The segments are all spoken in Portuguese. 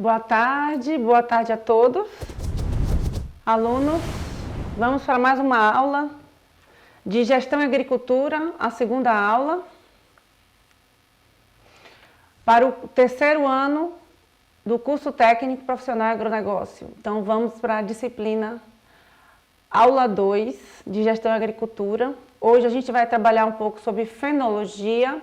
Boa tarde a todos, alunos. Vamos para mais uma aula de Gestão e Agricultura, a segunda aula, para o terceiro ano do curso técnico profissional agronegócio. Então vamos para a disciplina aula 2 de Gestão e Agricultura. Hoje a gente vai trabalhar um pouco sobre fenologia,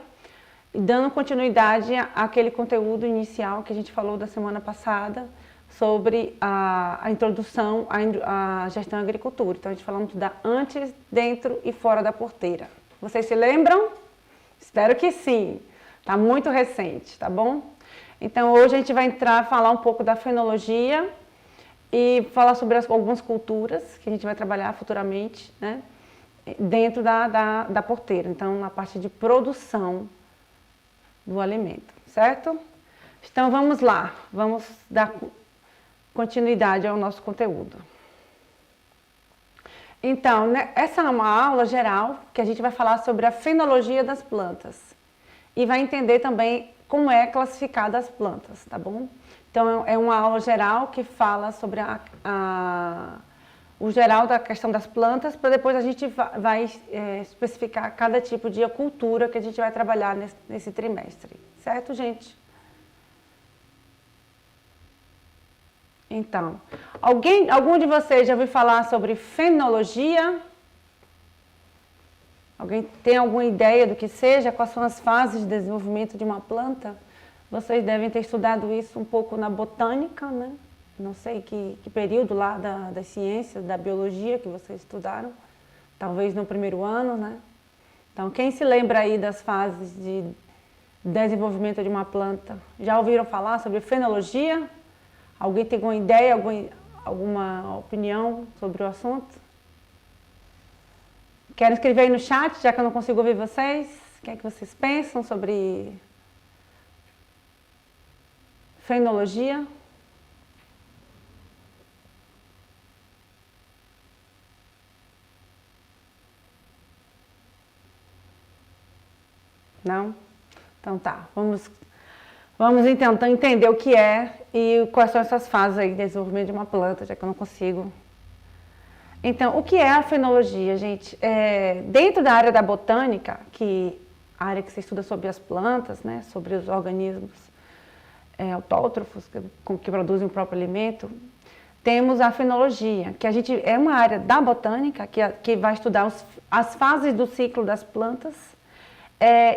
dando continuidade àquele conteúdo inicial que a gente falou da semana passada sobre a introdução à gestão e agricultura. Então a gente falamos da antes, dentro e fora da porteira. Vocês se lembram? Espero que sim. Está muito recente, tá bom? Então hoje a gente vai falar um pouco da fenologia e falar sobre algumas culturas que a gente vai trabalhar futuramente, né? Dentro da porteira. Então na parte de produção do alimento, certo? Então vamos lá, vamos dar continuidade ao nosso conteúdo. Então, né, essa é uma aula geral que a gente vai falar sobre a fenologia das plantas e vai entender também como é classificada as plantas, tá bom? Então é uma aula geral que fala sobre o geral da questão das plantas, para depois a gente vai especificar cada tipo de cultura que a gente vai trabalhar nesse trimestre. Certo, gente? Então, algum de vocês já ouviu falar sobre fenologia? Alguém tem alguma ideia do que seja? Quais são as fases de desenvolvimento de uma planta? Vocês devem ter estudado isso um pouco na botânica, né? Não sei que período lá das ciências, da biologia que vocês estudaram, talvez no primeiro ano, né? Então, quem se lembra aí das fases de desenvolvimento de uma planta? Já ouviram falar sobre fenologia? Alguém tem alguma ideia, alguma opinião sobre o assunto? Querem escrever aí no chat, já que eu não consigo ouvir vocês? O que é que vocês pensam sobre fenologia? Não? Então tá, vamos então entender o que é e quais são essas fases aí de desenvolvimento de uma planta, já que eu não consigo. Então, o que é a fenologia, gente? Dentro da área da botânica, a área que se estuda sobre as plantas, né, sobre os organismos autótrofos que produzem o próprio alimento, temos a fenologia, que é uma área da botânica que vai estudar as fases do ciclo das plantas,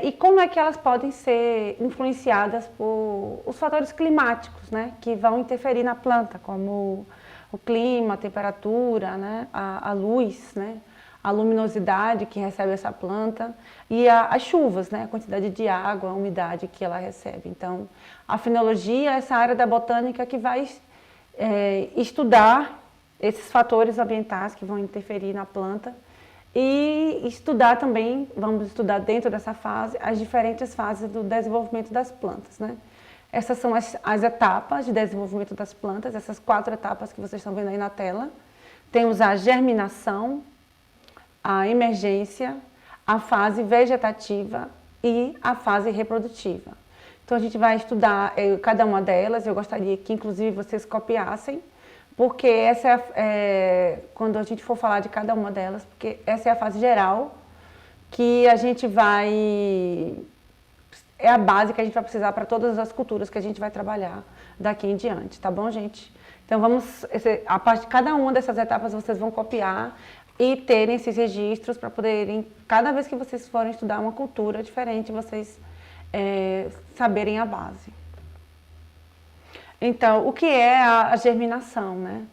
e como é que elas podem ser influenciadas por os fatores climáticos, né, que vão interferir na planta, como o clima, a temperatura, né, a luz, né, a luminosidade que recebe essa planta e as chuvas, né, a quantidade de água, a umidade que ela recebe. Então, a fenologia é essa área da botânica que vai estudar esses fatores ambientais que vão interferir na planta e estudar também, vamos estudar dentro dessa fase, as diferentes fases do desenvolvimento das plantas, né? Essas são as etapas de desenvolvimento das plantas, essas 4 etapas que vocês estão vendo aí na tela. Temos a germinação, a emergência, a fase vegetativa e a fase reprodutiva. Então a gente vai estudar cada uma delas, eu gostaria que inclusive vocês copiassem, porque essa quando a gente for falar de cada uma delas, porque essa é a fase geral que a gente é a base que a gente vai precisar para todas as culturas que a gente vai trabalhar daqui em diante, tá bom, gente? Então a parte de cada uma dessas etapas vocês vão copiar e terem esses registros para poderem, cada vez que vocês forem estudar uma cultura diferente, vocês saberem a base. Então, o que é a germinação, né?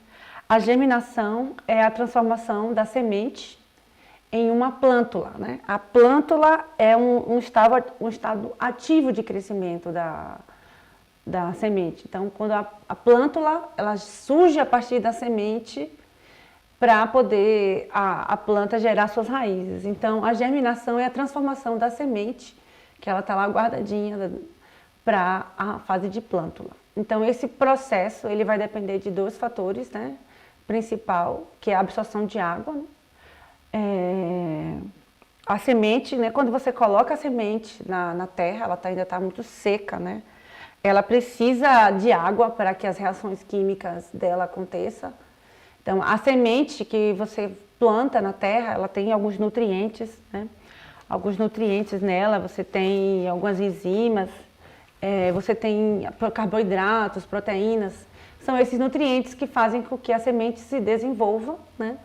A germinação é a transformação da semente em uma plântula, né? A plântula é um estado ativo de crescimento da semente. Então, quando a plântula, ela surge a partir da semente para poder a planta gerar suas raízes. Então, a germinação é a transformação da semente, que ela está lá guardadinha, para a fase de plântula. Então, esse processo ele vai depender de 2 fatores, né? Principal, que é a absorção de água, né? A semente, né? Quando você coloca a semente na terra, ela ainda está muito seca, né? ela precisa de água para que as reações químicas dela aconteçam. Então, a semente que você planta na terra, ela tem alguns nutrientes, né? Alguns nutrientes nela, você tem algumas enzimas, você tem carboidratos, proteínas. São esses nutrientes que fazem com que a semente se desenvolva, né?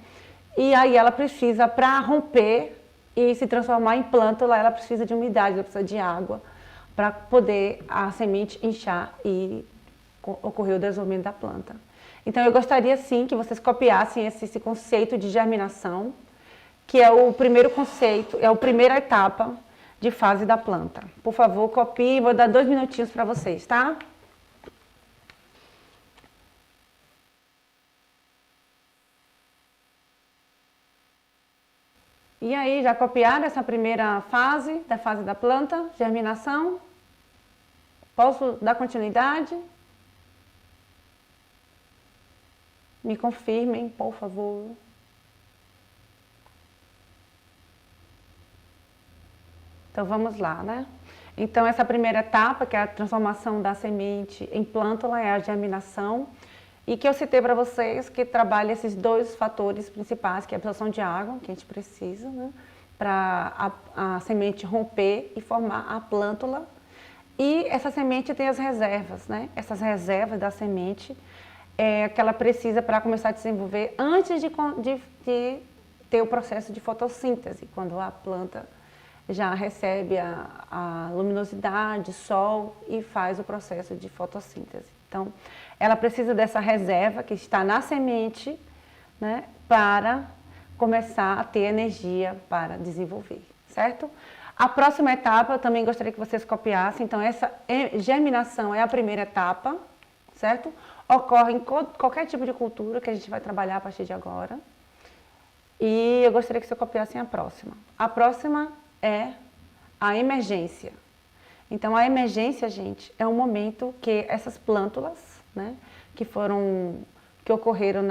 E aí ela precisa, para romper e se transformar em plântula, ela precisa de umidade, ela precisa de água, para poder a semente inchar e ocorrer o desenvolvimento da planta. Então eu gostaria sim que vocês copiassem esse conceito de germinação, que é o primeiro conceito, é a primeira etapa de fase da planta. Por favor, copiem, vou dar 2 minutinhos para vocês, tá? E aí, já copiaram essa primeira fase da planta, germinação? Posso dar continuidade? Me confirmem, por favor. Então vamos lá, né? Então essa primeira etapa, que é a transformação da semente em plântula, é a germinação. E que eu citei para vocês que trabalha esses 2 fatores principais, que é a absorção de água, que a gente precisa, né? Para a semente romper e formar a plântula. E essa semente tem as reservas, né? Essas reservas da semente que ela precisa para começar a desenvolver antes de ter o processo de fotossíntese, quando a planta já recebe a luminosidade, sol e faz o processo de fotossíntese. Então, ela precisa dessa reserva que está na semente, né, para começar a ter energia para desenvolver, certo? A próxima etapa, eu também gostaria que vocês copiassem. Então, essa germinação é a primeira etapa, certo? Ocorre em qualquer tipo de cultura que a gente vai trabalhar a partir de agora. E eu gostaria que vocês copiassem a próxima. A próxima é a emergência. Então, a emergência, gente, é um momento que essas plântulas, né, que ocorreram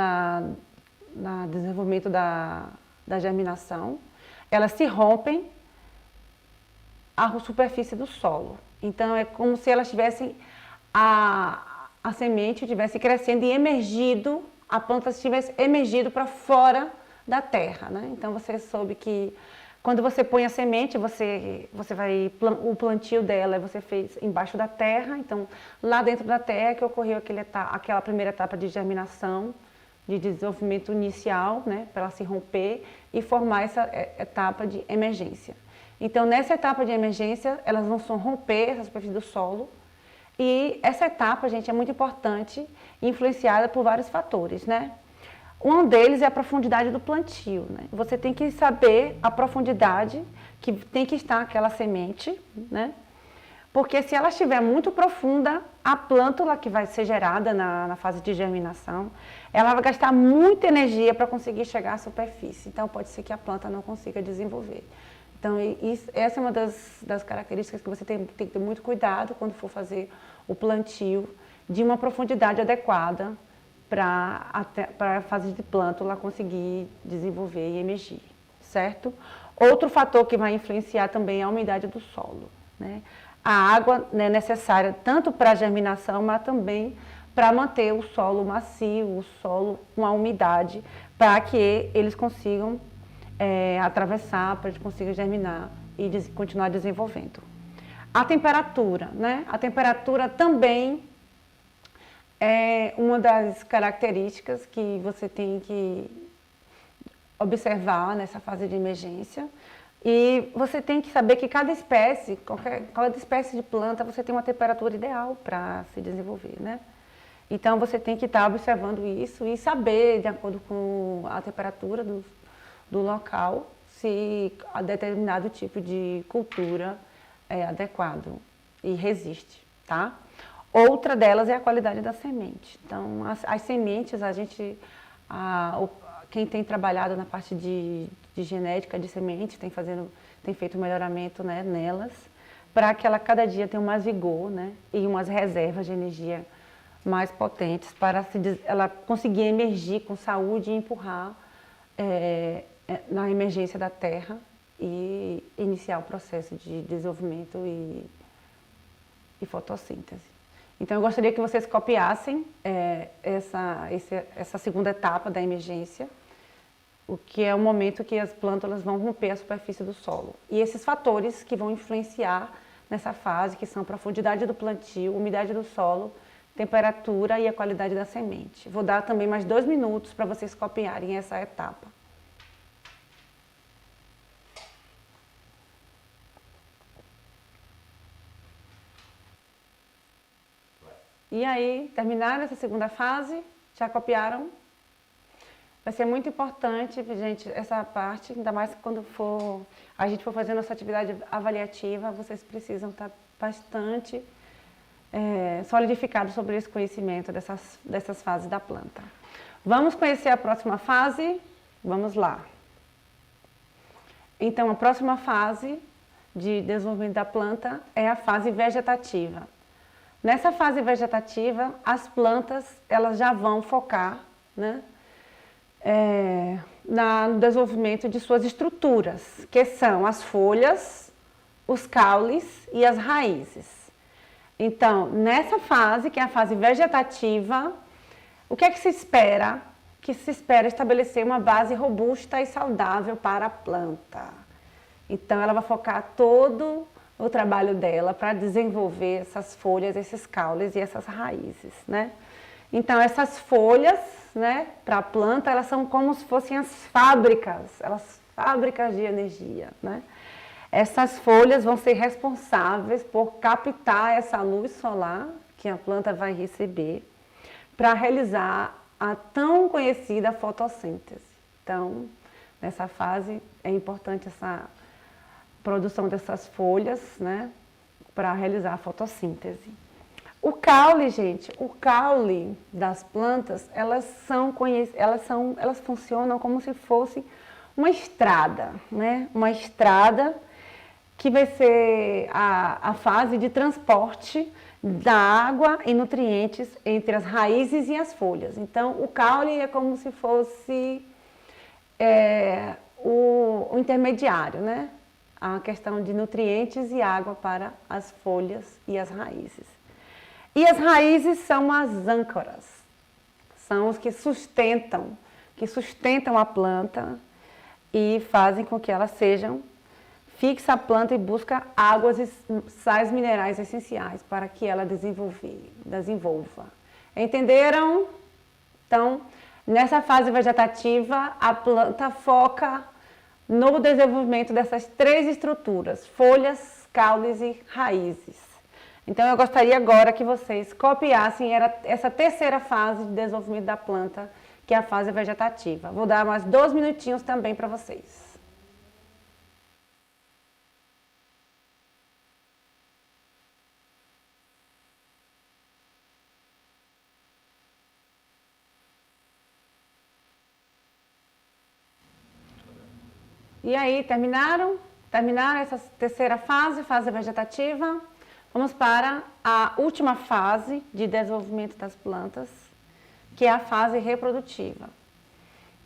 no desenvolvimento da germinação, elas se rompem à superfície do solo. Então, é como se elas tivessem, a semente tivesse crescendo e emergido, a planta tivesse emergido para fora da terra, né? Então, você soube que quando você põe a semente, o plantio dela você fez embaixo da terra. Então, lá dentro da terra que ocorreu aquela primeira etapa de germinação, de desenvolvimento inicial, né, para ela se romper e formar essa etapa de emergência. Então, nessa etapa de emergência, elas vão romper a superfície do solo. E essa etapa, gente, é muito importante, influenciada por vários fatores, né? Um deles é a profundidade do plantio, né? Você tem que saber a profundidade que tem que estar aquela semente, né? Porque se ela estiver muito profunda, a plântula que vai ser gerada na fase de germinação, ela vai gastar muita energia para conseguir chegar à superfície. Então, pode ser que a planta não consiga desenvolver. Então, essa é uma das características que você tem que ter muito cuidado quando for fazer o plantio, de uma profundidade adequada para a fase de plântula conseguir desenvolver e emergir, certo? Outro fator que vai influenciar também é a umidade do solo, né? A água é necessária tanto para a germinação, mas também para manter o solo macio, o solo com a umidade, para que eles consigam atravessar, para que consiga germinar e continuar desenvolvendo. A temperatura, né? A temperatura também é uma das características que você tem que observar nessa fase de emergência. E você tem que saber que cada espécie de planta, você tem uma temperatura ideal para se desenvolver, né? Então, você tem que estar observando isso e saber, de acordo com a temperatura do local, se a determinado tipo de cultura é adequado e resiste, tá? Outra delas é a qualidade da semente. Então, as sementes, quem tem trabalhado na parte de genética de semente tem feito melhoramento, né, nelas, para que ela cada dia tenha mais vigor, né, e umas reservas de energia mais potentes para ela conseguir emergir com saúde e empurrar na emergência da terra e iniciar o processo de desenvolvimento e fotossíntese. Então, eu gostaria que vocês copiassem essa segunda etapa da emergência, o que é o momento que as plântulas vão romper a superfície do solo. E esses fatores que vão influenciar nessa fase, que são a profundidade do plantio, umidade do solo, temperatura e a qualidade da semente. Vou dar também mais 2 minutos para vocês copiarem essa etapa. E aí, terminaram essa segunda fase? Já copiaram? Vai ser muito importante, gente, essa parte, ainda mais quando a gente for fazendo essa atividade avaliativa, vocês precisam estar bastante solidificados sobre esse conhecimento dessas fases da planta. Vamos conhecer a próxima fase? Vamos lá. Então, a próxima fase de desenvolvimento da planta é a fase vegetativa. Nessa fase vegetativa, as plantas elas já vão focar, né, no desenvolvimento de suas estruturas, que são as folhas, os caules e as raízes. Então, nessa fase, que é a fase vegetativa, o que é que se espera? Que se espera estabelecer uma base robusta e saudável para a planta. Então, ela vai focar todo o trabalho dela para desenvolver essas folhas, esses caules e essas raízes, né? Então, essas folhas, né, para a planta, elas são como se fossem as fábricas de energia, né? Essas folhas vão ser responsáveis por captar essa luz solar que a planta vai receber para realizar a tão conhecida fotossíntese. Então, nessa fase é importante essa produção dessas folhas, né, para realizar a fotossíntese. O caule, gente, o caule das plantas, elas funcionam como se fosse uma estrada, né? Uma estrada que vai ser a fase de transporte da água e nutrientes entre as raízes e as folhas. Então, o caule é como se fosse o intermediário, né? A questão de nutrientes e água para as folhas e as raízes. E as raízes são as âncoras, são os que sustentam a planta e fazem com que elas fixa a planta e busca águas e sais minerais essenciais para que ela desenvolva. Entenderam? Então, nessa fase vegetativa, a planta foca no desenvolvimento dessas 3 estruturas, folhas, caules e raízes. Então, eu gostaria agora que vocês copiassem essa terceira fase de desenvolvimento da planta, que é a fase vegetativa. Vou dar mais 2 minutinhos também para vocês. E aí, terminaram? Terminaram essa terceira fase, fase vegetativa? Vamos para a última fase de desenvolvimento das plantas, que é a fase reprodutiva.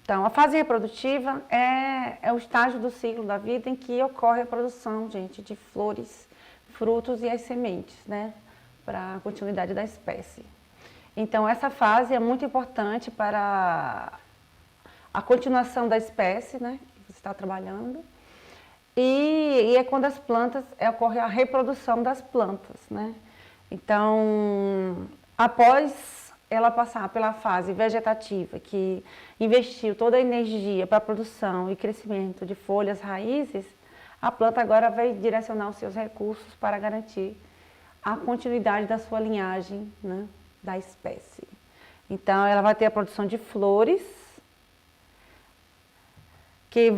Então, a fase reprodutiva é o estágio do ciclo da vida em que ocorre a produção, gente, de flores, frutos e as sementes, né, para a continuidade da espécie. Então, essa fase é muito importante para a continuação da espécie, né, que você está trabalhando. E é quando ocorre a reprodução das plantas, né? Então, após ela passar pela fase vegetativa, que investiu toda a energia para a produção e crescimento de folhas, raízes, a planta agora vai direcionar os seus recursos para garantir a continuidade da sua linhagem, né, da espécie. Então, ela vai ter a produção de flores, que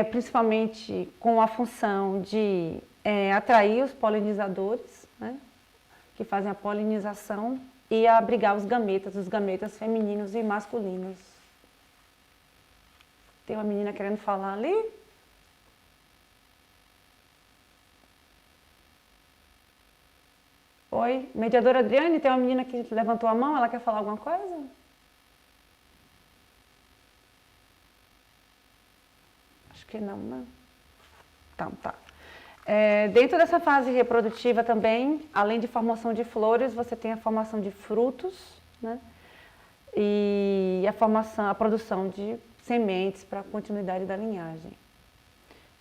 principalmente com a função de atrair os polinizadores, né, que fazem a polinização e abrigar os gametas femininos e masculinos. Tem uma menina querendo falar ali? Oi, mediadora Adriane, tem uma menina que levantou a mão, ela quer falar alguma coisa? Acho que não, né? Então, tá. Dentro dessa fase reprodutiva também, além de formação de flores, você tem a formação de frutos, né? E a produção de sementes para a continuidade da linhagem.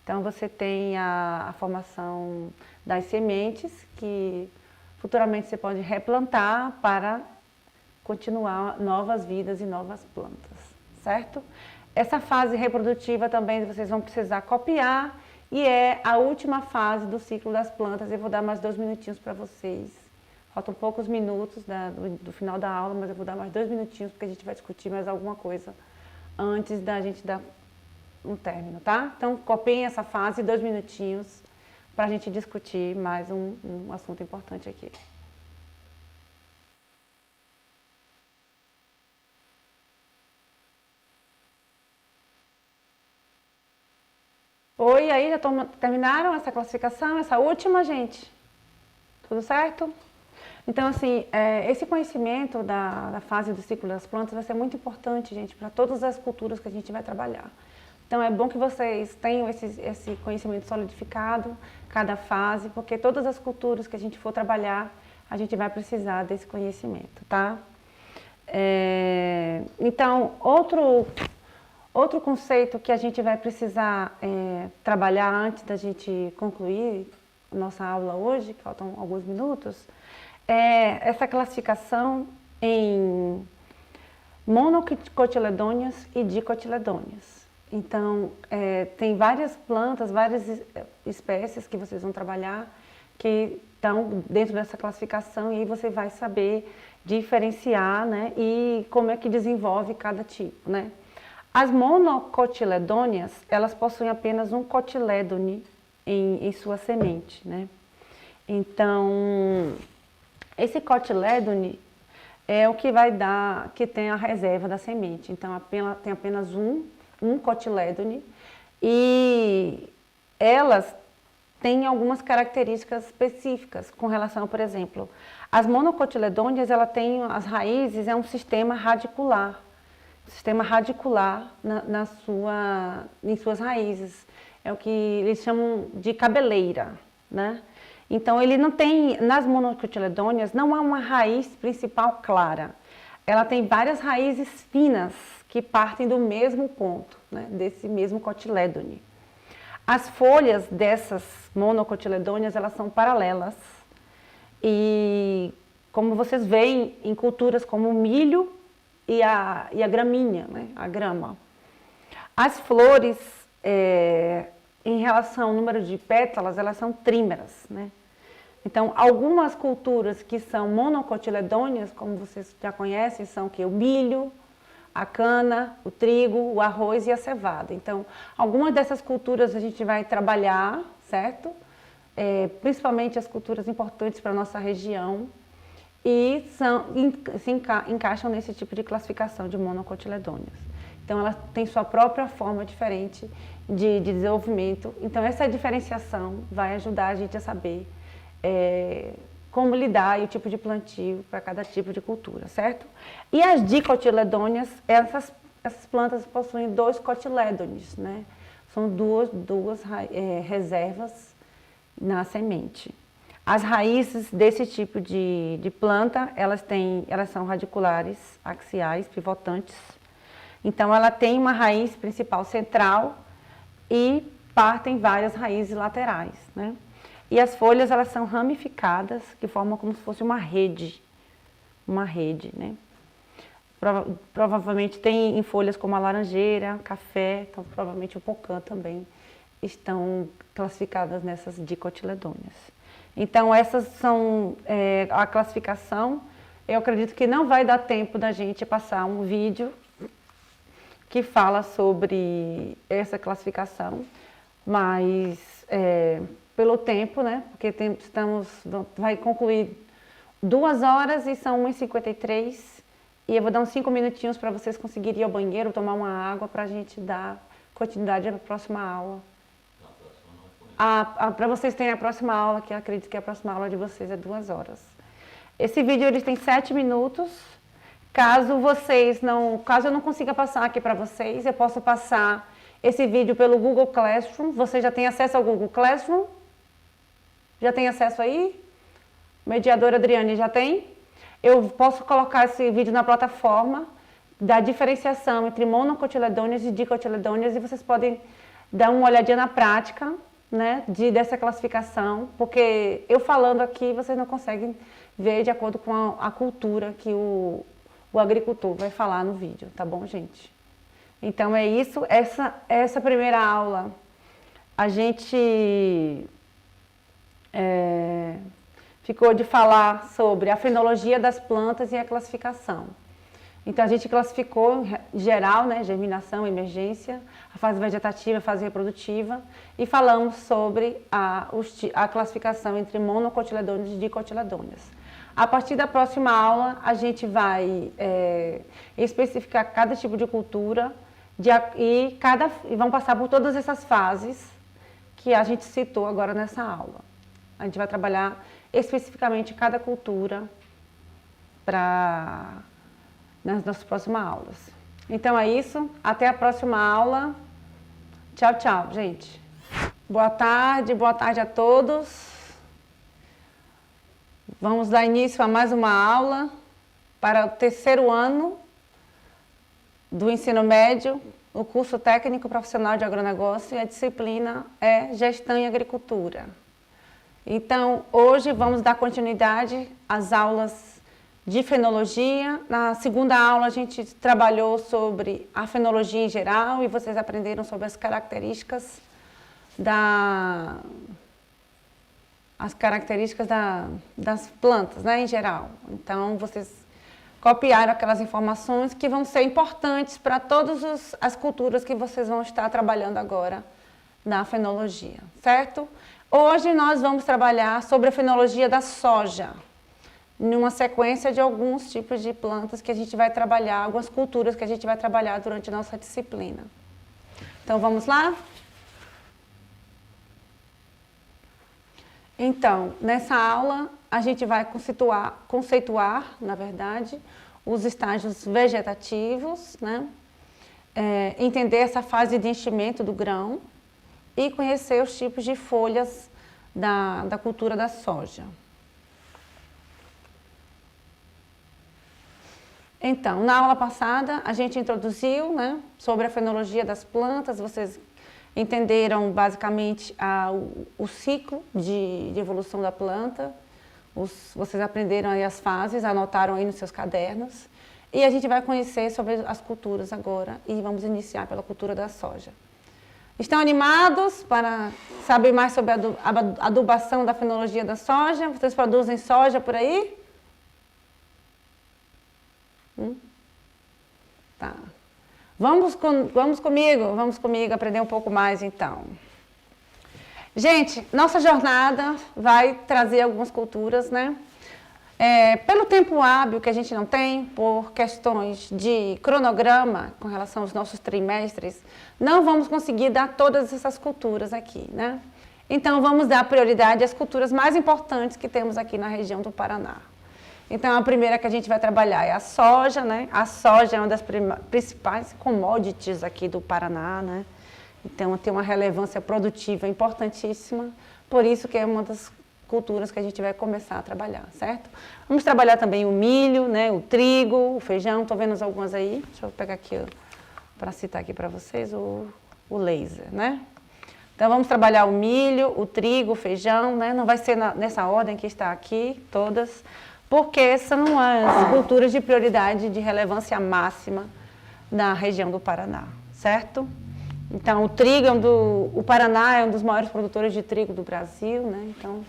Então você tem a formação das sementes, que futuramente você pode replantar para continuar novas vidas e novas plantas, certo? Essa fase reprodutiva também vocês vão precisar copiar e é a última fase do ciclo das plantas. Eu vou dar mais 2 minutinhos para vocês. Faltam poucos minutos do final da aula, mas eu vou dar mais 2 minutinhos porque a gente vai discutir mais alguma coisa antes da gente dar um término, tá? Então copiem essa fase, 2 minutinhos, para a gente discutir mais um assunto importante aqui. Oi, aí, já terminaram essa classificação, essa última, gente? Tudo certo? Então, assim, esse conhecimento da fase do ciclo das plantas vai ser muito importante, gente, para todas as culturas que a gente vai trabalhar. Então, é bom que vocês tenham esse conhecimento solidificado, cada fase, porque todas as culturas que a gente for trabalhar, a gente vai precisar desse conhecimento, tá? Então, outro conceito que a gente vai precisar trabalhar antes da gente concluir a nossa aula hoje, que faltam alguns minutos, é essa classificação em monocotiledôneas e dicotiledôneas. Então, tem várias plantas, várias espécies que vocês vão trabalhar que estão dentro dessa classificação e aí você vai saber diferenciar, né, e como é que desenvolve cada tipo, né? As monocotiledôneas, elas possuem apenas um cotilédone em sua semente, né? Então, esse cotilédone é o que vai dar, que tem a reserva da semente. Então, tem apenas um cotilédone e elas têm algumas características específicas com relação, por exemplo, as monocotiledôneas, ela tem as raízes, é um sistema radicular. Sistema radicular em suas raízes. É o que eles chamam de cabeleira, né? Então, ele não tem, nas monocotiledôneas, não há uma raiz principal clara. Ela tem várias raízes finas que partem do mesmo ponto, né? Desse mesmo cotilédone. As folhas dessas monocotiledôneas, elas são paralelas. E, como vocês veem em culturas como o milho, e a gramínea, né? A grama. As flores, em relação ao número de pétalas, elas são trímeras, né? Então, algumas culturas que são monocotiledôneas, como vocês já conhecem, são o milho, a cana, o trigo, o arroz e a cevada. Então, algumas dessas culturas a gente vai trabalhar, certo? Principalmente as culturas importantes para a nossa região, e se encaixam nesse tipo de classificação de monocotiledôneas. Então, ela tem sua própria forma diferente de desenvolvimento. Então, essa diferenciação vai ajudar a gente a saber como lidar e o tipo de plantio para cada tipo de cultura, certo? E as dicotiledôneas, essas plantas possuem 2 cotilédones, né? São duas reservas na semente. As raízes desse tipo de planta, elas são radiculares, axiais, pivotantes. Então, ela tem uma raiz principal central e partem várias raízes laterais, né? E as folhas, elas são ramificadas, que formam como se fosse uma rede, né? Provavelmente tem em folhas como a laranjeira, café, então provavelmente o pocã também estão classificadas nessas dicotiledôneas. Então, essas são a classificação. Eu acredito que não vai dar tempo da gente passar um vídeo que fala sobre essa classificação, mas pelo tempo, né? Porque vai concluir 2 horas e são 1h53 e eu vou dar uns 5 minutinhos para vocês conseguirem ir ao banheiro, tomar uma água para a gente dar continuidade à próxima aula. Para vocês terem a próxima aula, que eu acredito que a próxima aula de vocês é 2 horas. Esse vídeo ele tem 7 minutos. Caso eu não consiga passar aqui para vocês, eu posso passar esse vídeo pelo Google Classroom. Vocês já têm acesso ao Google Classroom? Já tem acesso aí? Mediadora Adriane, já tem? Eu posso colocar esse vídeo na plataforma da diferenciação entre monocotiledôneas e dicotiledôneas e vocês podem dar uma olhadinha na prática, né, dessa classificação, porque eu falando aqui vocês não conseguem ver de acordo com a cultura que o agricultor vai falar no vídeo, tá bom, gente? Então é isso, essa primeira aula a gente ficou de falar sobre a fenologia das plantas e a classificação. Então a gente classificou em geral, né, germinação, emergência, a fase vegetativa, a fase reprodutiva, e falamos sobre a classificação entre monocotiledôneas e dicotiledôneas. A partir da próxima aula, a gente vai especificar cada tipo de cultura e vão passar por todas essas fases que a gente citou agora nessa aula. A gente vai trabalhar especificamente cada cultura nas próximas aulas. Então é isso, até a próxima aula. Tchau, tchau, gente. Boa tarde a todos. Vamos dar início a mais uma aula para o terceiro ano do ensino médio, o curso técnico profissional de agronegócio, e a disciplina é Gestão em Agricultura. Então, hoje vamos dar continuidade às aulas de fenologia. Na segunda aula a gente trabalhou sobre a fenologia em geral e vocês aprenderam sobre as características das plantas, né, em geral. Então, vocês copiaram aquelas informações que vão ser importantes para todas as culturas que vocês vão estar trabalhando agora na fenologia, certo? Hoje nós vamos trabalhar sobre a fenologia da soja, numa sequência de alguns tipos de plantas que a gente vai trabalhar, algumas culturas que a gente vai trabalhar durante a nossa disciplina. Então, vamos lá? Então, nessa aula, a gente vai conceituar, na verdade, os estágios vegetativos, né? Entender essa fase de enchimento do grão e conhecer os tipos de folhas da cultura da soja. Então, na aula passada, a gente introduziu, né, sobre a fenologia das plantas, vocês entenderam basicamente o ciclo de evolução da planta, vocês aprenderam aí as fases, anotaram aí nos seus cadernos, e a gente vai conhecer sobre as culturas agora, e vamos iniciar pela cultura da soja. Estão animados para saber mais sobre a adubação da fenologia da soja? Vocês produzem soja por aí? Tá. Vamos comigo aprender um pouco mais então. Gente, nossa jornada vai trazer algumas culturas, né? Pelo tempo hábil que a gente não tem, por questões de cronograma com relação aos nossos trimestres, não vamos conseguir dar todas essas culturas aqui, né? Então vamos dar prioridade às culturas mais importantes que temos aqui na região do Paraná. Então, a primeira que a gente vai trabalhar é a soja, né? A soja é uma das principais commodities aqui do Paraná, né? Então, tem uma relevância produtiva importantíssima, por isso que é uma das culturas que a gente vai começar a trabalhar, certo? Vamos trabalhar também o milho, né? O trigo, o feijão, estou vendo algumas aí. Deixa eu pegar aqui para citar aqui para vocês o laser, né? Então, vamos trabalhar o milho, o trigo, o feijão, né? Não vai ser nessa ordem que está aqui, todas, porque são as culturas de prioridade de relevância máxima na região do Paraná, certo? Então, o trigo o Paraná é um dos maiores produtores de trigo do Brasil, né? Então,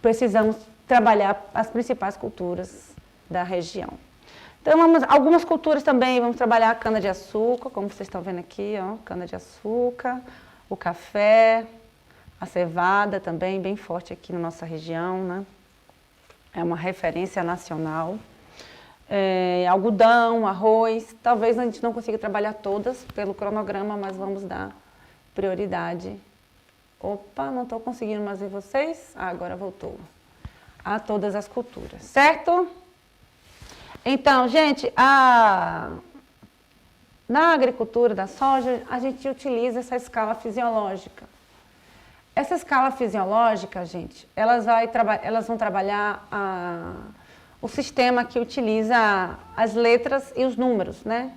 precisamos trabalhar as principais culturas da região. Então, algumas culturas também, vamos trabalhar a cana-de-açúcar, como vocês estão vendo aqui, ó, cana-de-açúcar, o café, a cevada também, bem forte aqui na nossa região, né? É uma referência nacional. Algodão, arroz, talvez a gente não consiga trabalhar todas pelo cronograma, mas vamos dar prioridade. Opa, não estou conseguindo mais ver vocês. Agora voltou. A todas as culturas, certo? Então, gente, na agricultura da soja, a gente utiliza essa escala fisiológica. Essa escala fisiológica, gente, elas vão trabalhar o sistema que utiliza as letras e os números, né?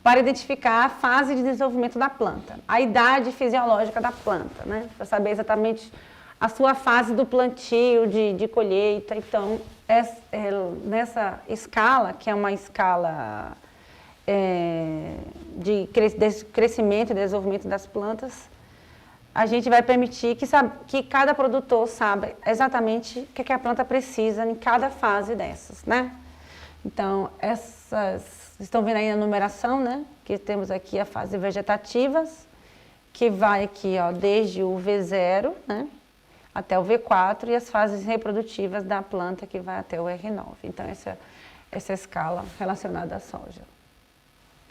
Para identificar a fase de desenvolvimento da planta, a idade fisiológica da planta, né? Para saber exatamente a sua fase do plantio, de colheita. Então, nessa escala, que é uma escala de crescimento e desenvolvimento das plantas, a gente vai permitir que cada produtor saiba exatamente o que a planta precisa em cada fase dessas, né? Então, estão vendo aí a numeração, né? Que temos aqui a fase vegetativas, que vai aqui, ó, desde o V0, né? Até o V4, e as fases reprodutivas da planta, que vai até o R9. Então, essa é a escala relacionada à soja,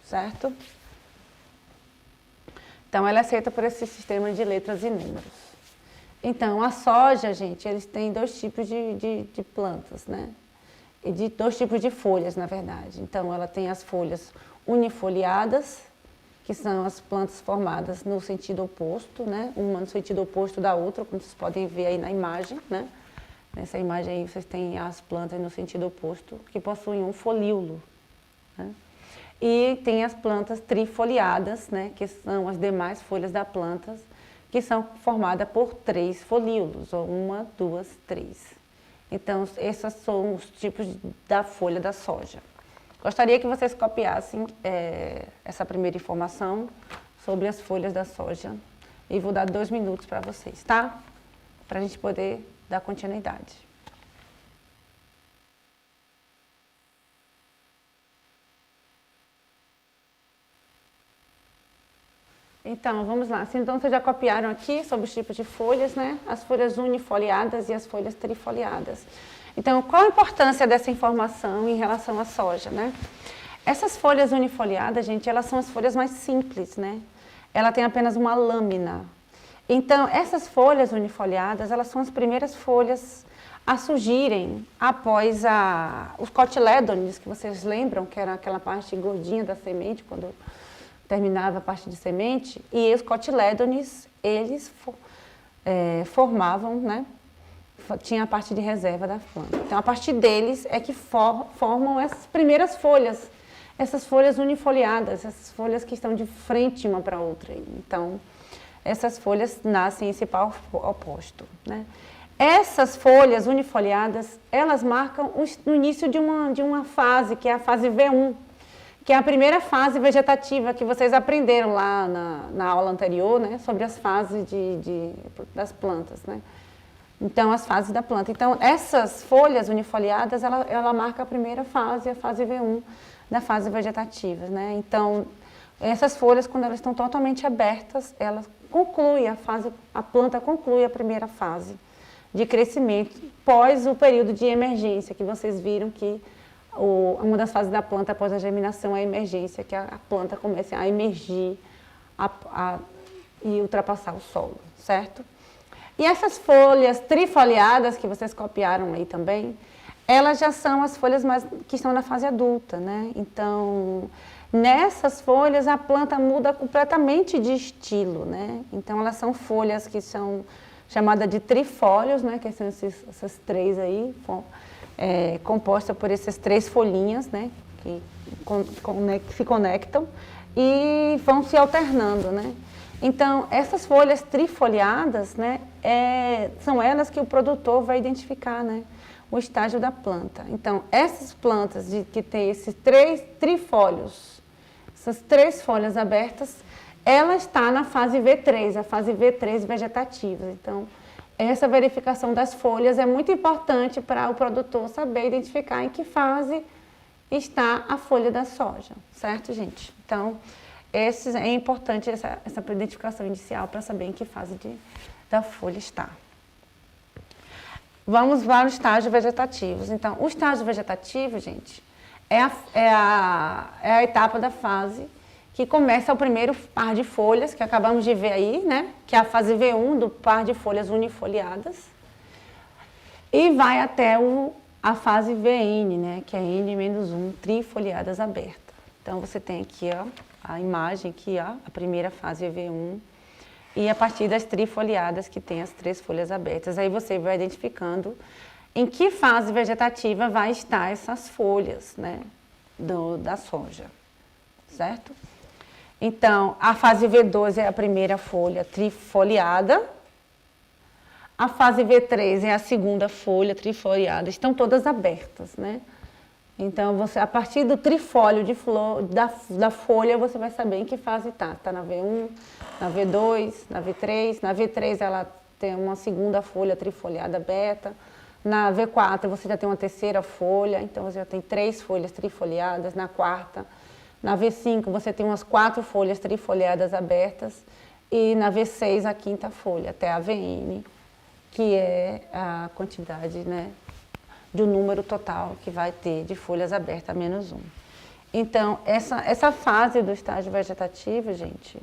certo? Então, ela é aceita por esse sistema de letras e números. Então, a soja, gente, eles têm dois tipos de plantas, né? E de dois tipos de folhas, na verdade. Então, ela tem as folhas unifoliadas, que são as plantas formadas no sentido oposto, né? Uma no sentido oposto da outra, como vocês podem ver aí na imagem, né? Nessa imagem aí vocês têm as plantas no sentido oposto, que possuem um folíolo, né? E tem as plantas trifoliadas, né, que são as demais folhas da planta, que são formadas por 3 folíolos, ou 1, 2, 3. Então, esses são os tipos da folha da soja. Gostaria que vocês copiassem essa primeira informação sobre as folhas da soja. E vou dar 2 minutos para vocês, tá? Para a gente poder dar continuidade. Então, vamos lá. Então, vocês já copiaram aqui sobre os tipos de folhas, né? As folhas unifoliadas e as folhas trifoliadas. Então, qual a importância dessa informação em relação à soja, né? Essas folhas unifoliadas, gente, elas são as folhas mais simples, né? Ela tem apenas uma lâmina. Então, essas folhas unifoliadas, elas são as primeiras folhas a surgirem após os cotilédones, que vocês lembram, que era aquela parte gordinha da semente, quando terminava a parte de semente, e os cotilédones, eles formavam, né? Tinha a parte de reserva da planta. Então, a partir deles é que formam essas primeiras folhas, essas folhas unifoliadas, essas folhas que estão de frente uma para a outra. Então, essas folhas nascem esse par oposto, né? Essas folhas unifoliadas, elas marcam o início de uma fase, que é a fase V1, que é a primeira fase vegetativa que vocês aprenderam lá na aula anterior, né, sobre as fases das plantas, né? Então, as fases da planta. Então, essas folhas unifoliadas, ela marca a primeira fase, a fase V1 da fase vegetativa, né? Então, essas folhas, quando elas estão totalmente abertas, elas concluem a planta conclui a primeira fase de crescimento, pós o período de emergência, que vocês viram que uma das fases da planta após a germinação é a emergência, que a planta começa a emergir e ultrapassar o solo, certo? E essas folhas trifoliadas, que vocês copiaram aí também, elas já são as folhas que estão na fase adulta, né? Então, nessas folhas a planta muda completamente de estilo, né? Então, elas são folhas que são chamadas de trifólios, né? Que são essas 3 aí, composta por essas 3 folhinhas, né, que se conectam e vão se alternando, né. Então, essas folhas trifoliadas, né, são elas que o produtor vai identificar, né, o estágio da planta. Então, essas plantas que têm esses 3 trifólios, essas 3 folhas abertas, ela está na fase V3, a fase V3 vegetativa. Então, essa verificação das folhas é muito importante para o produtor saber identificar em que fase está a folha da soja, certo, gente? Então, é importante essa identificação inicial para saber em que fase da folha está. Vamos para o estágio vegetativo. Então, o estágio vegetativo, gente, é a etapa da fase que começa o primeiro par de folhas, que acabamos de ver aí, né? Que é a fase V1 do par de folhas unifoliadas. E vai até a fase VN, né? Que é N-1, trifoliadas abertas. Então, você tem aqui, ó, a imagem aqui, ó, a primeira fase V1. e a partir das trifoliadas, que tem as 3 folhas abertas. Aí você vai identificando em que fase vegetativa vai estar essas folhas, né, da soja, certo? Então, a fase V2 é a primeira folha trifoliada, a fase V3 é a segunda folha trifoliada, estão todas abertas, né? Então, você, a partir do trifólio de flor, da folha, você vai saber em que fase está. Está na V1, na V2, na V3. Na V3 ela tem uma segunda folha trifoliada aberta. Na V4 você já tem uma terceira folha, então você já tem 3 folhas trifoliadas. Na quarta, na V5 você tem umas 4 folhas trifoliadas abertas. E na V6 a quinta folha, até a VN, que é a quantidade, né, do número total que vai ter de folhas abertas, menos 1. Então, essa fase do estágio vegetativo, gente,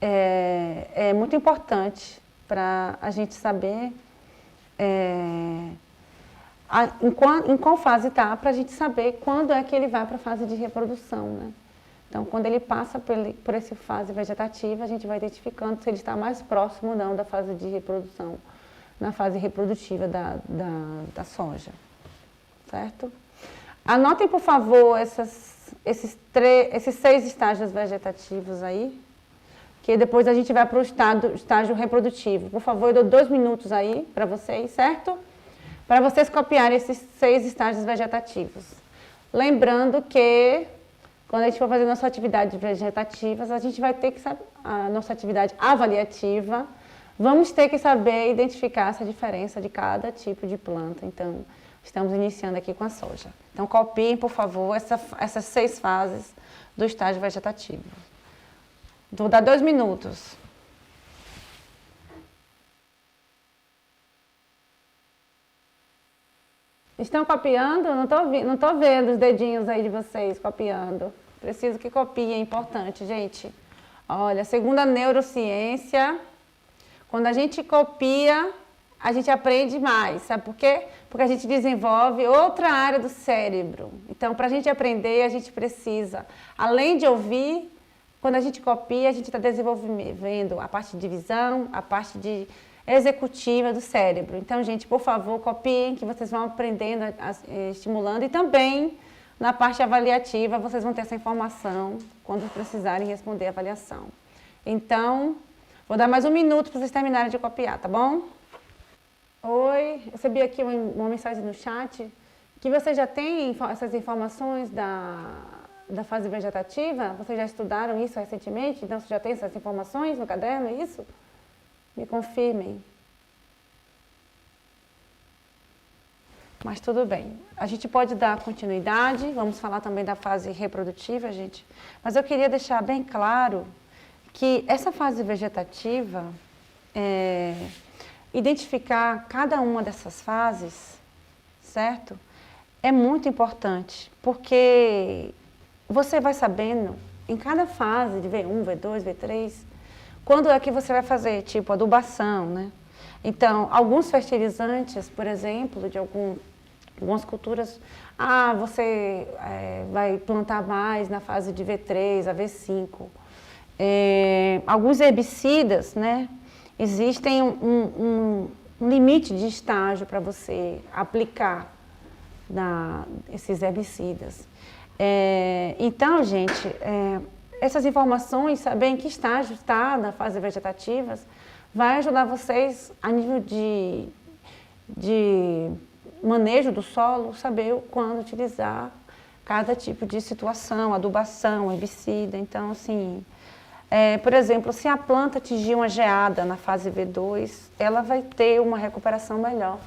é muito importante para a gente saber em qual fase está, para a gente saber quando é que ele vai para a fase de reprodução, né? Então, quando ele passa por essa fase vegetativa, a gente vai identificando se ele está mais próximo ou não da fase de reprodução, na fase reprodutiva da soja, certo? Anotem, por favor, esses 6 estágios vegetativos aí, que depois a gente vai para o estágio reprodutivo. Por favor, eu dou 2 minutos aí para vocês, certo? Para vocês copiarem esses 6 estágios vegetativos. Lembrando que, quando a gente for fazer nossa atividade vegetativa, a gente vai ter que saber, a nossa atividade avaliativa, vamos ter que saber identificar essa diferença de cada tipo de planta. Então, estamos iniciando aqui com a soja. Então, copiem, por favor, essas 6 fases do estágio vegetativo. Vou dar 2 minutos. Estão copiando? Não estou vendo os dedinhos aí de vocês copiando. Preciso que copiem, é importante, gente. Olha, segundo a neurociência, quando a gente copia, a gente aprende mais. Sabe por quê? Porque a gente desenvolve outra área do cérebro. Então, para a gente aprender, a gente precisa, além de ouvir, quando a gente copia, a gente está desenvolvendo a parte de visão, a parte de executiva do cérebro. Então, gente, por favor, copiem, que vocês vão aprendendo, estimulando. E também, na parte avaliativa, vocês vão ter essa informação quando precisarem responder a avaliação. Então, vou dar mais 1 minuto para vocês terminarem de copiar, tá bom? Oi, recebi aqui uma mensagem no chat que vocês já têm essas informações da fase vegetativa? Vocês já estudaram isso recentemente? Então, vocês já têm essas informações no caderno, é isso? Me confirmem. Mas tudo bem. A gente pode dar continuidade, vamos falar também da fase reprodutiva, gente. Mas eu queria deixar bem claro que essa fase vegetativa, identificar cada uma dessas fases, certo? É muito importante, porque você vai sabendo, em cada fase de V1, V2, V3, quando é que você vai fazer, tipo, adubação, né? Então, alguns fertilizantes, por exemplo, de algumas culturas, você vai plantar mais na fase de V3 a V5. Alguns herbicidas, né? Existem um limite de estágio para você aplicar esses herbicidas. Então, gente, essas informações, saber em que estágio está na fase vegetativa, vai ajudar vocês a nível de manejo do solo, saber quando utilizar cada tipo de situação, adubação, herbicida. Então, assim, por exemplo, se a planta atingir uma geada na fase V2, ela vai ter uma recuperação melhor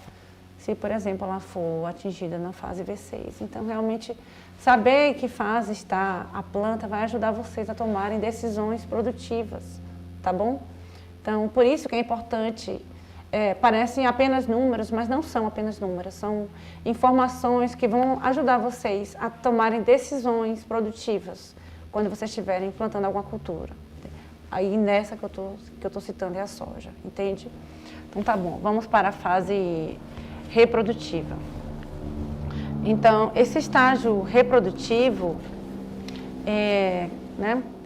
se, por exemplo, ela for atingida na fase V6. Então, realmente, saber em que fase está a planta vai ajudar vocês a tomarem decisões produtivas, tá bom? Então, por isso que é importante, parecem apenas números, mas não são apenas números, são informações que vão ajudar vocês a tomarem decisões produtivas quando vocês estiverem plantando alguma cultura. Aí nessa que eu estou citando é a soja, entende? Então tá bom, vamos para a fase reprodutiva. Então, esse estágio reprodutivo,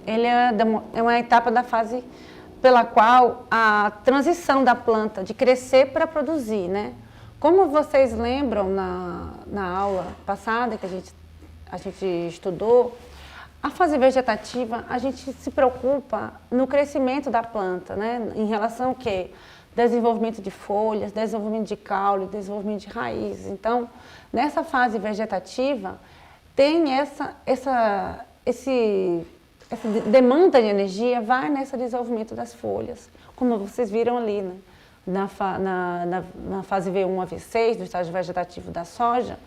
ele é uma etapa da fase pela qual a transição da planta de crescer para produzir, né? Como vocês lembram na aula passada que a gente estudou, a fase vegetativa, a gente se preocupa no crescimento da planta, né? Em relação ao quê? Desenvolvimento de folhas, desenvolvimento de caule, desenvolvimento de raízes. Então, nessa fase vegetativa, tem essa demanda de energia vai nesse desenvolvimento das folhas, como vocês viram ali, né? Na fase V1 a V6, do estágio vegetativo da soja,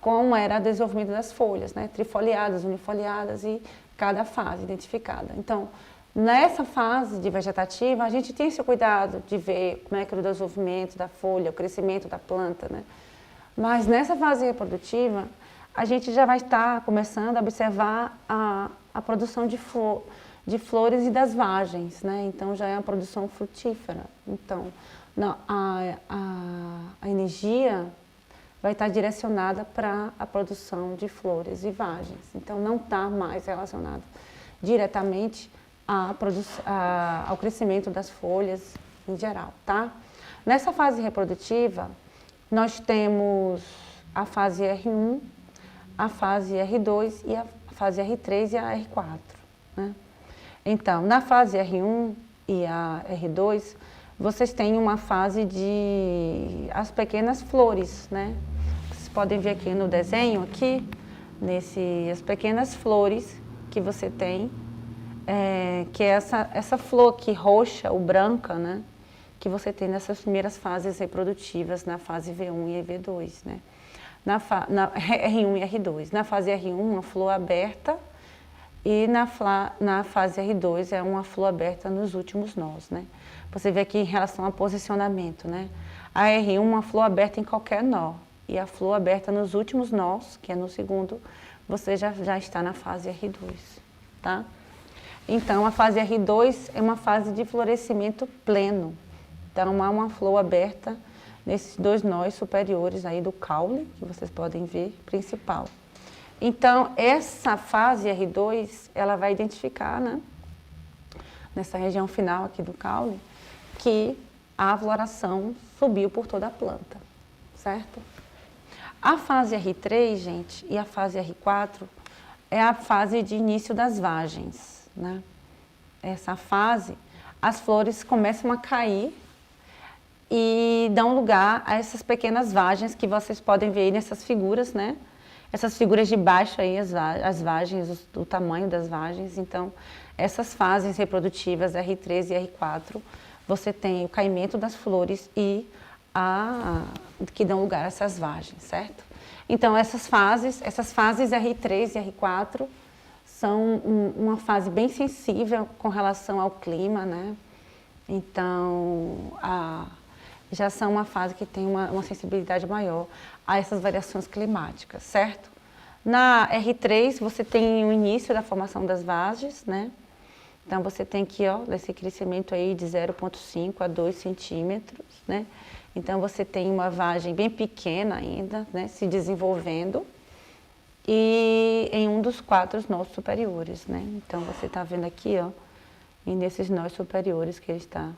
como era o desenvolvimento das folhas, né? Trifoliadas, unifoliadas e cada fase identificada. Então, nessa fase de vegetativa, a gente tem esse cuidado de ver como é que é o desenvolvimento da folha, o crescimento da planta, né? Mas nessa fase reprodutiva, a gente já vai estar começando a observar a produção de flores e das vagens, né? Então já é uma produção frutífera. Então, a energia vai estar direcionada para a produção de flores e vagens. Então não está mais relacionado diretamente ao crescimento das folhas em geral, tá? Nessa fase reprodutiva, nós temos a fase R1, a fase R2 e a fase R3 e a R4, né? Então, na fase R1 e a R2, vocês têm uma fase as pequenas flores, né? Vocês podem ver aqui no desenho, as pequenas flores que você tem, que é essa flor aqui roxa ou branca, né? Que você tem nessas primeiras fases reprodutivas, na fase V1 e V2, né? Na R1 e R2. Na fase R1, uma flor aberta, e na fase R2 é uma flor aberta nos últimos nós, né? Você vê aqui em relação ao posicionamento, né? A R1, uma flor aberta em qualquer nó, e a flor aberta nos últimos nós, que é no segundo, você já está na fase R2, tá? Então, a fase R2 é uma fase de florescimento pleno. Então, há uma flor aberta nesses dois nós superiores aí do caule, que vocês podem ver, principal. Então, essa fase R2, ela vai identificar, né, nessa região final aqui do caule, que a floração subiu por toda a planta, certo? A fase R3, gente, e a fase R4 é a fase de início das vagens, né? Essa fase, as flores começam a cair e dão lugar a essas pequenas vagens que vocês podem ver aí nessas figuras, né? Essas figuras de baixo aí, as vagens, o tamanho das vagens. Então, essas fases reprodutivas R3 e R4, você tem o caimento das flores e que dão lugar a essas vagens, certo? Então, essas fases R3 e R4 são uma fase bem sensível com relação ao clima, né? Então, já são uma fase que tem uma sensibilidade maior a essas variações climáticas, certo? Na R3, você tem o início da formação das vagens, né? Então, você tem aqui, ó, esse crescimento aí de 0,5 a 2 centímetros, né? Então, você tem uma vagem bem pequena ainda, né, se desenvolvendo, e em um dos 4 nós superiores, né? Então, você está vendo aqui, ó, e nesses nós superiores que ele está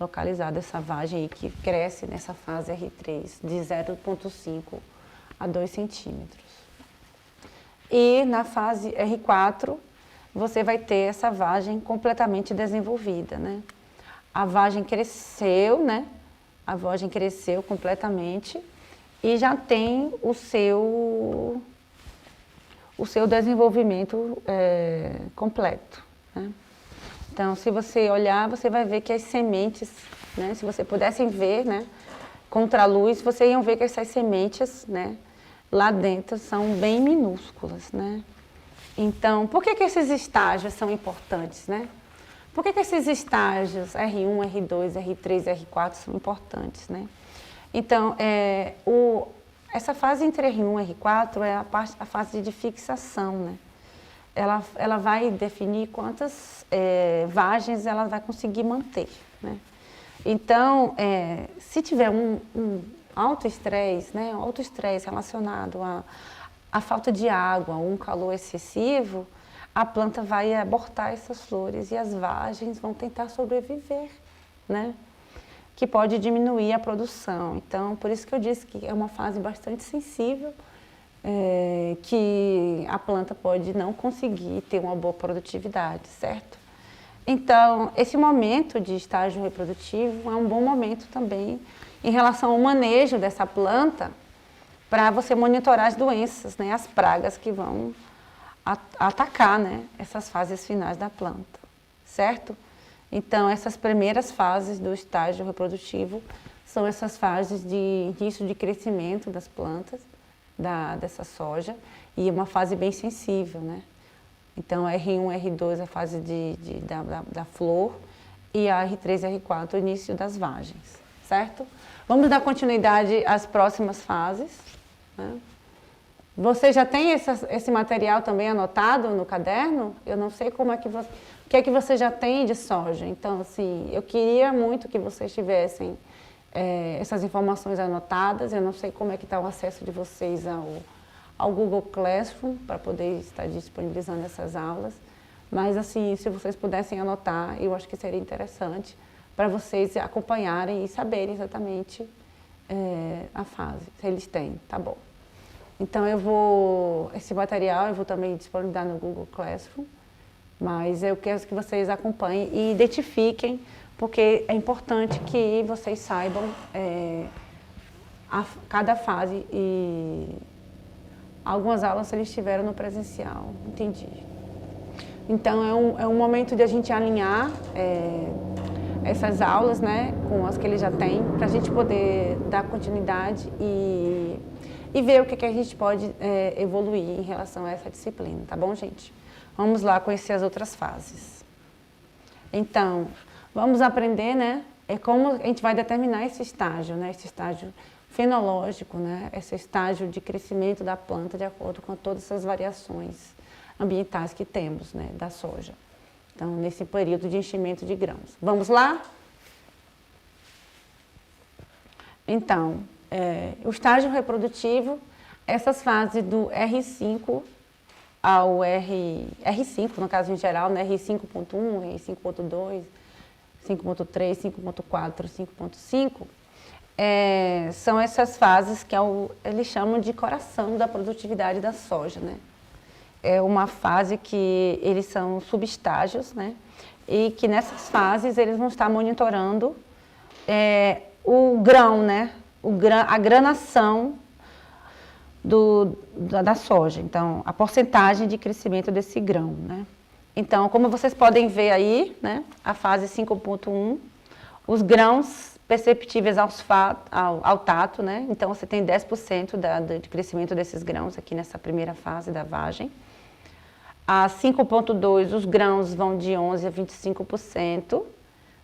localizado, essa vagem aí que cresce nessa fase R3, de 0,5 a 2 centímetros. E na fase R4, você vai ter essa vagem completamente desenvolvida, né? A vagem cresceu, né? A vagem cresceu completamente e já tem o seu desenvolvimento completo, né? Então, se você olhar, você vai ver que as sementes, né? Se você pudessem ver, né? Contra a luz, vocês iam ver que essas sementes, né? Lá dentro são bem minúsculas, né? Então, por que esses estágios são importantes, né? Por que esses estágios R1, R2, R3 e R4 são importantes, né? Então, essa fase entre R1 e R4 é a fase de fixação, né? Ela vai definir quantas vagens ela vai conseguir manter, né? Então, se tiver um alto estresse, né? Alto estresse relacionado à falta de água, um calor excessivo, a planta vai abortar essas flores e as vagens vão tentar sobreviver, né? Que pode diminuir a produção. Então, por isso que eu disse que é uma fase bastante sensível, que a planta pode não conseguir ter uma boa produtividade, certo? Então, esse momento de estágio reprodutivo é um bom momento também em relação ao manejo dessa planta para você monitorar as doenças, né, as pragas que vão atacar, né, essas fases finais da planta, certo? Então, essas primeiras fases do estágio reprodutivo são essas fases de início de crescimento das plantas, dessa soja, e uma fase bem sensível, né? Então, R1, R2 é a fase da flor e a R3 e R4 o início das vagens, certo? Vamos dar continuidade às próximas fases, né? Você já tem esse material também anotado no caderno? Eu não sei como é que você... O que é que você já tem de soja? Então, assim, eu queria muito que vocês tivessem essas informações anotadas. Eu não sei como é que está o acesso de vocês ao Google Classroom para poder estar disponibilizando essas aulas. Mas, assim, se vocês pudessem anotar, eu acho que seria interessante para vocês acompanharem e saberem exatamente a fase, se eles têm, tá bom. Então, esse material eu vou também disponibilizar no Google Classroom, mas eu quero que vocês acompanhem e identifiquem, porque é importante que vocês saibam cada fase e algumas aulas eles tiveram no presencial, entendi. Então, é um momento de a gente alinhar essas aulas, né, com as que ele já tem, para a gente poder dar continuidade e ver o que a gente pode evoluir em relação a essa disciplina, tá bom, gente? Vamos lá conhecer as outras fases. Então, vamos aprender, né, como a gente vai determinar esse estágio, né, esse estágio fenológico, né, esse estágio de crescimento da planta de acordo com todas essas variações ambientais que temos, né, da soja. Então, nesse período de enchimento de grãos. Vamos lá? Então, o estágio reprodutivo, essas fases do R5 ao R5, no caso em geral, né, R5.1, R5.2, 5.3, 5.4, 5.5, são essas fases que eles chamam de coração da produtividade da soja, né? É uma fase que eles são subestágios, né? E que nessas fases eles vão estar monitorando o grão, né? A granação da soja, então a porcentagem de crescimento desse grão, né? Então, como vocês podem ver aí, né, a fase 5.1, os grãos perceptíveis ao tato, né? Então você tem 10% de crescimento desses grãos aqui nessa primeira fase da vagem. A 5.2, os grãos vão de 11% a 25%,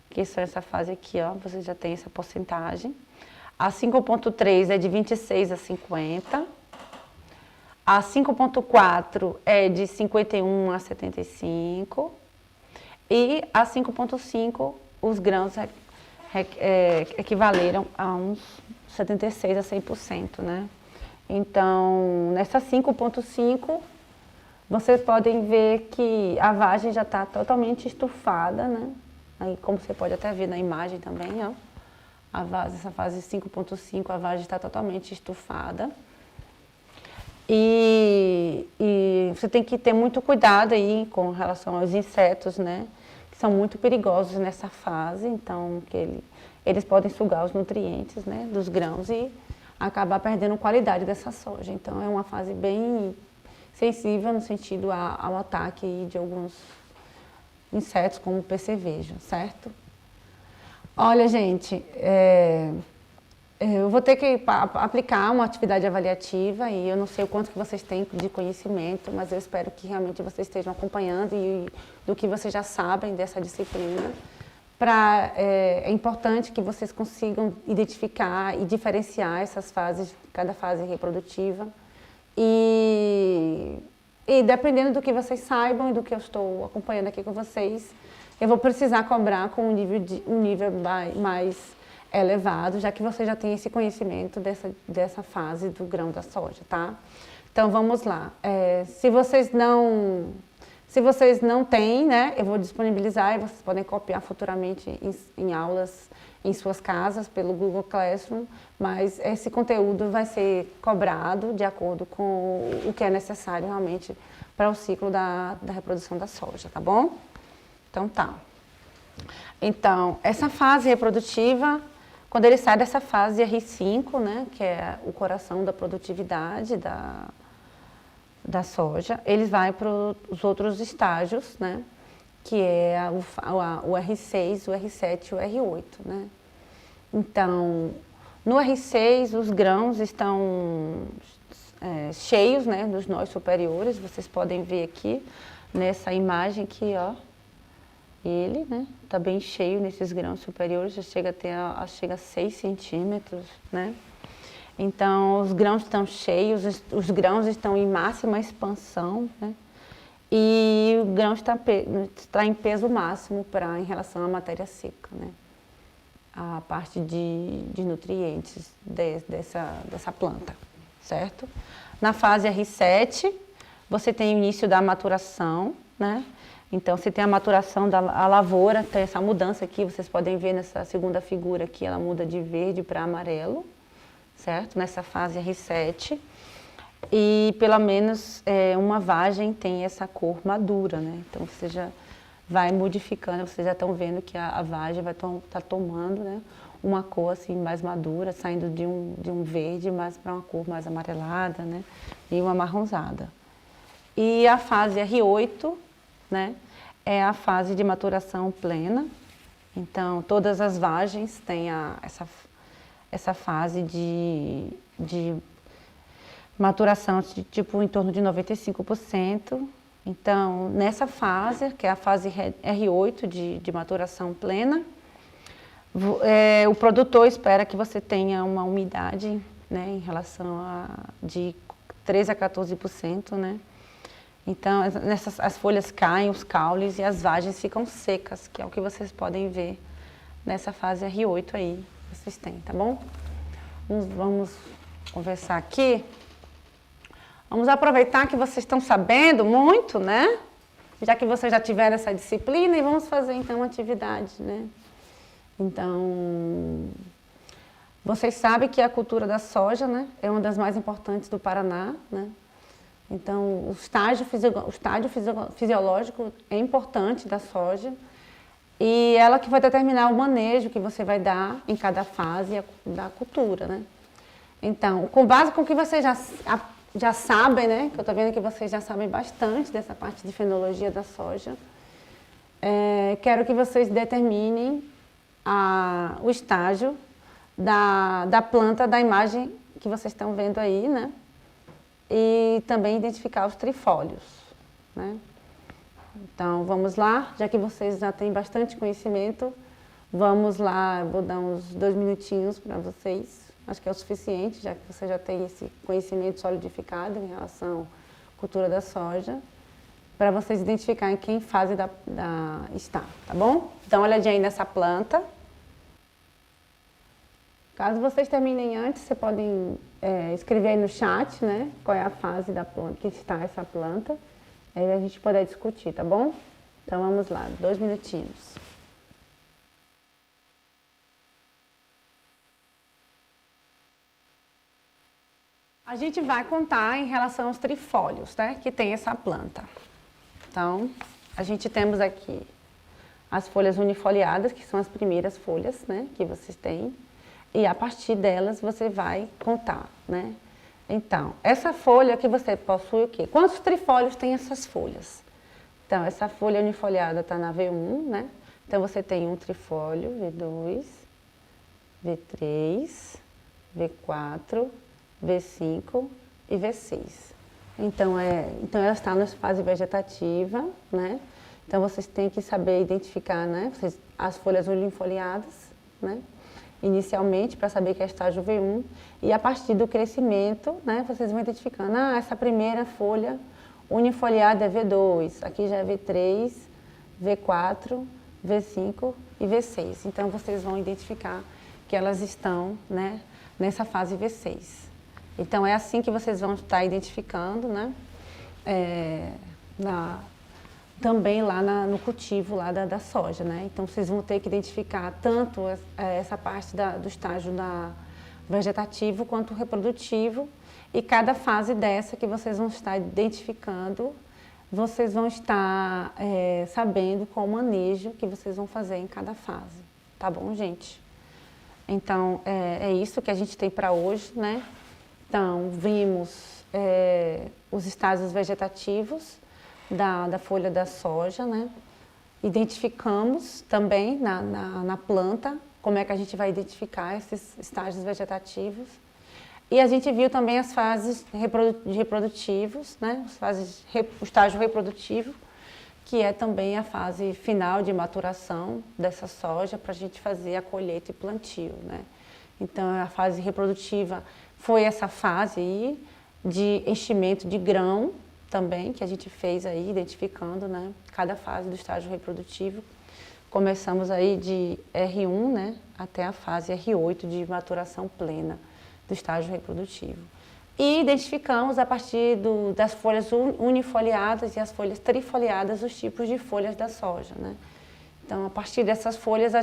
que são essa fase aqui, ó, você já tem essa porcentagem. A 5.3 é de 26% a 50%. A 5.4 é de 51% a 75%. E a 5.5, os grãos equivaleram a uns 76% a 100%, né? Então, nessa 5.5, vocês podem ver que a vagem já está totalmente estufada, né? Aí, como você pode até ver na imagem também, ó. Essa fase 5.5, a vagem está totalmente estufada. E você tem que ter muito cuidado aí com relação aos insetos, né? Que são muito perigosos nessa fase, então eles podem sugar os nutrientes, né, dos grãos e acabar perdendo qualidade dessa soja. Então é uma fase bem sensível no sentido ao ataque de alguns insetos como o percevejo, certo? Olha, gente, eu vou ter que aplicar uma atividade avaliativa e eu não sei o quanto que vocês têm de conhecimento, mas eu espero que realmente vocês estejam acompanhando e do que vocês já sabem dessa disciplina. É importante que vocês consigam identificar e diferenciar essas fases, cada fase reprodutiva. E dependendo do que vocês saibam e do que eu estou acompanhando aqui com vocês, eu vou precisar cobrar com um nível mais elevado, já que você já tem esse conhecimento dessa fase do grão da soja, tá? Então, vamos lá. Se vocês não Se vocês não têm, né, eu vou disponibilizar e vocês podem copiar futuramente em aulas em suas casas pelo Google Classroom, mas esse conteúdo vai ser cobrado de acordo com o que é necessário realmente para o ciclo da reprodução da soja, tá bom? Então tá. Então, essa fase reprodutiva, quando ele sai dessa fase R5, né, que é o coração da produtividade da soja, ele vai para os outros estágios, né, que é o R6, o R7 e o R8, né. Então, no R6, os grãos estão cheios, né, nos nós superiores, vocês podem ver aqui, nessa imagem aqui, ó, ele, né, tá bem cheio nesses grãos superiores, já chega a 6 centímetros, né. Então, os grãos estão cheios, os grãos estão em máxima expansão, né, e o grão está em peso máximo em relação à matéria seca, né, a parte de nutrientes dessa planta, certo? Na fase R7, você tem o início da maturação, né? Então, você tem a maturação da lavoura, tem essa mudança aqui, vocês podem ver nessa segunda figura aqui, ela muda de verde para amarelo, certo? Nessa fase R7. E pelo menos uma vagem tem essa cor madura, né? Então, você já vai modificando, vocês já estão vendo que a vagem vai estar tomando, né, uma cor assim mais madura, saindo de um verde mais para uma cor mais amarelada, né, e uma amarronzada. E a fase R8, né, é a fase de maturação plena. Então, todas as vagens têm essa fase de maturação tipo em torno de 95%. Então, nessa fase, que é a fase R8 de maturação plena, o produtor espera que você tenha uma umidade, né, em relação de 13 a 14%, né? Então, as folhas caem, os caules e as vagens ficam secas, que é o que vocês podem ver nessa fase R8 aí, que vocês têm, tá bom? Vamos conversar aqui. Vamos aproveitar que vocês estão sabendo muito, né? Já que vocês já tiveram essa disciplina, e vamos fazer então uma atividade, né? Então, vocês sabem que a cultura da soja, né, é uma das mais importantes do Paraná, né? Então, o estágio fisiológico é importante da soja e ela que vai determinar o manejo que você vai dar em cada fase da cultura, né? Então, com base com o que vocês já sabem, né, que eu estou vendo que vocês já sabem bastante dessa parte de fenologia da soja, quero que vocês determinem o estágio da planta, da imagem que vocês estão vendo aí, né, e também identificar os trifólios, né. Então, vamos lá, já que vocês já têm bastante conhecimento, vamos lá, vou dar uns 2 minutinhos para vocês. Acho que é o suficiente, já que você já tem esse conhecimento solidificado em relação à cultura da soja, para vocês identificarem em que fase está, tá bom? Dá uma olhadinha aí nessa planta. Caso vocês terminem antes, vocês podem escrever aí no chat, né, qual é a fase da planta, que está essa planta, aí a gente poder discutir, tá bom? Então vamos lá, 2 minutinhos. A gente vai contar em relação aos trifólios, né, que tem essa planta. Então, a gente temos aqui as folhas unifoliadas, que são as primeiras folhas, né, que vocês têm, e a partir delas você vai contar, né. Então, essa folha que você possui o quê? Quantos trifólios tem essas folhas? Então, essa folha unifoliada está na V1, né, então você tem um trifólio, V2, V3, V4, V5 e V6. Então ela está na fase vegetativa, né? Então vocês têm que saber identificar, né, as folhas unifoliadas, né, inicialmente, para saber que é estágio V1, e a partir do crescimento, né, vocês vão identificando, essa primeira folha unifoliada é V2, aqui já é V3, V4, V5 e V6. Então vocês vão identificar que elas estão, né, nessa fase V6. Então, é assim que vocês vão estar identificando, né, também lá no cultivo lá da soja, né? Então vocês vão ter que identificar tanto essa parte do estágio vegetativo quanto reprodutivo, e cada fase dessa que vocês vão estar identificando, vocês vão estar sabendo qual o manejo que vocês vão fazer em cada fase, tá bom, gente? Então é isso que a gente tem para hoje, né? Então vimos os estágios vegetativos da folha da soja, né? Identificamos também na planta como é que a gente vai identificar esses estágios vegetativos. E a gente viu também as fases reprodutivos, né? O estágio reprodutivo, que é também a fase final de maturação dessa soja para a gente fazer a colheita e plantio, né? Então a fase reprodutiva foi essa fase aí de enchimento de grão também, que a gente fez aí, identificando, né, cada fase do estágio reprodutivo. Começamos aí de R1, né, até a fase R8 de maturação plena do estágio reprodutivo. E identificamos a partir das folhas unifoliadas e as folhas trifoliadas os tipos de folhas da soja, né. Então, a partir dessas folhas,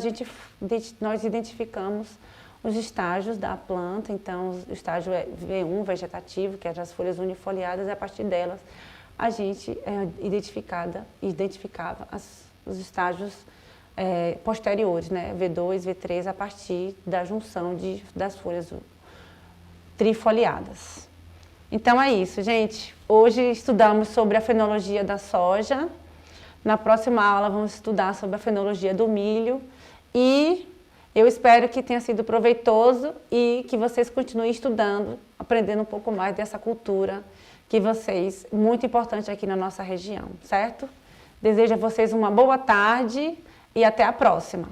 nós identificamos os estágios da planta. Então o estágio V1, vegetativo, que é as folhas unifoliadas, e a partir delas a gente identificava os estágios posteriores, né? V2, V3, a partir da junção das folhas trifoliadas. Então é isso, gente. Hoje estudamos sobre a fenologia da soja. Na próxima aula vamos estudar sobre a fenologia do milho, e eu espero que tenha sido proveitoso e que vocês continuem estudando, aprendendo um pouco mais dessa cultura muito importante aqui na nossa região, certo? Desejo a vocês uma boa tarde e até a próxima.